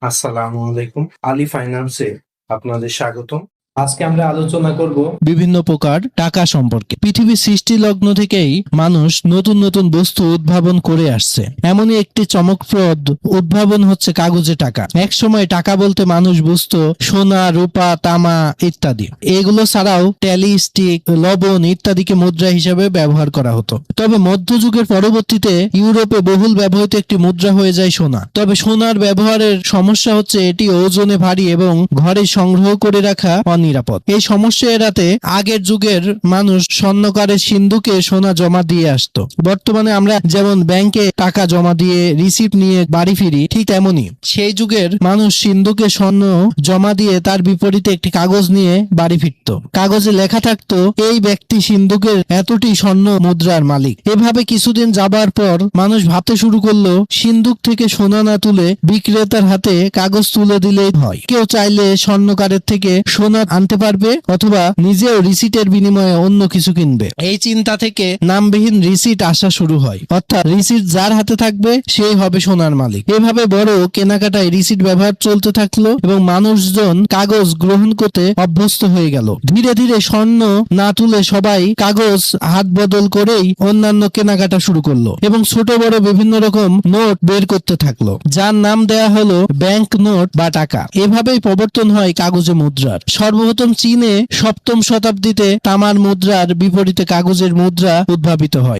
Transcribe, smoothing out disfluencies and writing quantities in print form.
আসসালামু আলাইকুম। আলী ফাইন্যান্সে আপনাদের স্বাগতম। আজকে আমরা আলোচনা করব বিভিন্ন প্রকার টাকা সম্পর্কে। পৃথিবীর সৃষ্টি লগ্ন থেকেই মানুষ নতুন নতুন বস্তু উদ্ভাবন করে আসছে। এমনই একটি চমকপ্রদ উদ্ভাবন হচ্ছে কাগজে টাকা। এক সময় টাকা বলতে মানুষ বুঝতো সোনা, রূপা, তামা ইত্যাদি। এগুলো ছাড়াও ট্যালি, স্টিক, লবণ ইত্যাদিকে মুদ্রা হিসেবে ব্যবহার করা হতো। তবে মধ্যযুগের পরবর্তীতে ইউরোপে বহুল ব্যবহৃত একটি মুদ্রা হয়ে যায় সোনা। তবে সোনার ব্যবহারের সমস্যা হচ্ছে এটি ওজনে ভারী এবং ঘরে সংগ্রহ করে রাখা অনিরাপদ। এই সমস্যা এড়াতে আগের যুগের মানুষ স্বর্ণকারের সিন্ধুকে সোনা জমা দিয়ে আসতো। বর্তমানে আমরা যেমন ব্যাংকে টাকা জমা দিয়ে রিসিপ্ট নিয়ে বাড়ি ফিরি, ঠিক তেমনি সেই যুগের মানুষ সিন্ধুকে স্বর্ণ জমা দিয়ে তার বিপরীতে একটি কাগজ নিয়ে বাড়ি ফিরত। কাগজে লেখা থাকতো এই ব্যক্তি সিন্ধুকের এতটি স্বর্ণ মুদ্রার মালিক। এভাবে কিছুদিন যাবার পর মানুষ ভাবতে শুরু করলো সিন্ধুক থেকে সোনা না তুলে বিক্রেতার হাতে কাগজ তুলে দিলেই হয়। কেউ চাইলে স্বর্ণকারের থেকে সোনা আনতে পারবে অথবা নিজেও রিসিটের বিনিময়ে অন্য কিছু কিনবে। এই চিন্তা থেকে নামবিহীন রিসিট আসা শুরু হয়, অর্থাৎ রিসিট যার হাতে থাকবে সেই হবে সোনার মালিক। এভাবে বড় কেনাকাটায় রিসিট ব্যবহার চলতে থাকলো এবং মানুষজন কাগজ গ্রহণ করতে অভ্যস্ত হয়ে গেল। ধীরে ধীরে স্বর্ণ না তুলে সবাই কাগজ হাত বদল করেই অন্যান্য কেনাকাটা শুরু করলো এবং ছোট বড় বিভিন্ন রকম নোট বের করতে থাকলো, যার নাম দেয়া হলো ব্যাংক নোট বা টাকা। এভাবেই প্রবর্তন হয় কাগজে মুদ্রার। সর্বপ্রথম চীনে 7ম শতাব্দীতে তামার মুদ্রার বিপরীতে কাগজের মুদ্রা উদ্ভাবিত হয়।